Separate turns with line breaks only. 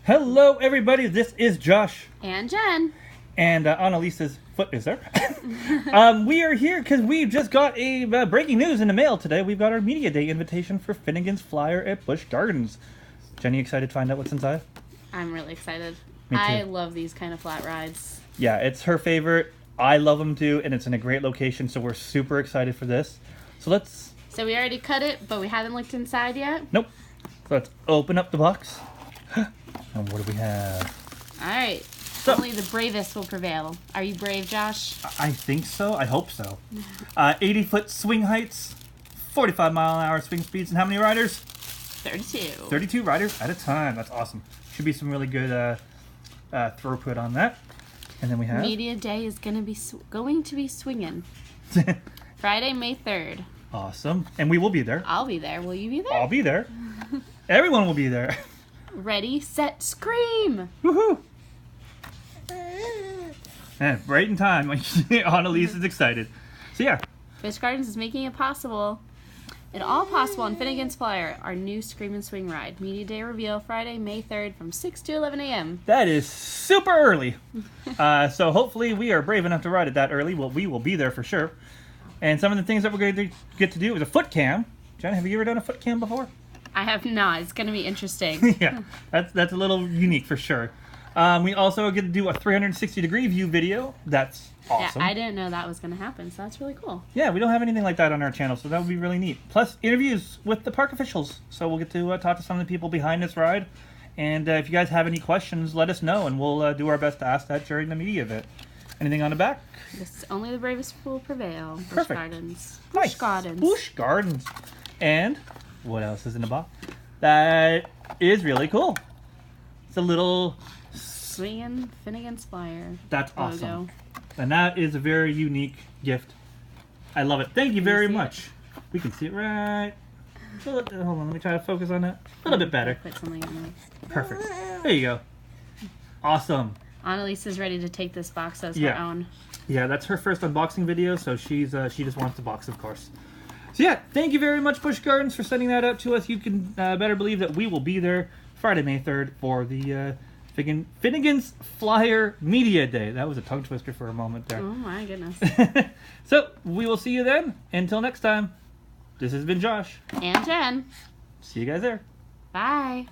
Hello, everybody. This is Josh.
And Jen.
And Annalisa's foot is there. We are here because we just got a breaking news in the mail today. We've got our Media Day invitation for Finnegan's Flyer at Busch Gardens. Jenny, excited to find out what's inside?
I'm really excited.
Me too.
I love these kind of flat rides.
Yeah, it's her favorite. I love them too, and it's in a great location, so we're super excited for this.
So we already cut it, but we haven't looked inside yet?
Nope. So let's open up the box. And what do we have?
All right. So, only the bravest will prevail. Are you brave, Josh?
I think so. I hope so. 80-foot swing heights, 45-mile-an-hour swing speeds, and how many riders?
32.
32 riders at a time. That's awesome. Should be some really good throughput on that. And then we have...
Media Day is going to be swinging. Friday, May 3rd.
Awesome. And we will be there.
I'll be there. Will you be there?
I'll be there. Everyone will be there.
Ready, set, scream!
Woohoo! And right in time. Annalise is excited. So yeah.
Busch Gardens is making it possible. All possible on Finnegan's Flyer, our new Scream and Swing ride. Media Day reveal Friday, May 3rd from 6 to 11 a.m.
That is super early. So hopefully we are brave enough to ride it that early. Well, we will be there for sure. And some of the things that we're going to get to do is a foot cam. Jen, have you ever done a foot cam before?
I have not. It's going to be interesting.
Yeah, that's a little unique for sure. We also get to do a 360-degree view video. That's awesome.
Yeah, I didn't know that was going to happen, so that's really cool.
Yeah, we don't have anything like that on our channel, so that would be really neat. Plus, interviews with the park officials. So we'll get to talk to some of the people behind this ride. And if you guys have any questions, let us know, and we'll do our best to ask that during the media event. Anything on the back?
Only the bravest will prevail. Busch
Perfect.
Gardens.
Nice.
Busch Gardens.
Busch Gardens. And what else is in the box? That is really cool. It's a little...
Swinging Finnegan's Flyer.
That's
logo.
Awesome. And that is a very unique gift. I love it. Thank you very much. We can see it right. Hold on, let me try to focus on that. A little bit better.
Put something in there.
Perfect. There you go. Awesome.
Annalise is ready to take this box as her own.
Yeah, that's her first unboxing video, so she just wants the box, of course. So yeah, thank you very much, Busch Gardens, for sending that out to us. You can better believe that we will be there Friday, May 3rd for the Finnegan's Flyer Media Day. That was a tongue twister for a moment there.
Oh my goodness.
So, we will see you then. Until next time, this has been Josh.
And Jen.
See you guys there.
Bye.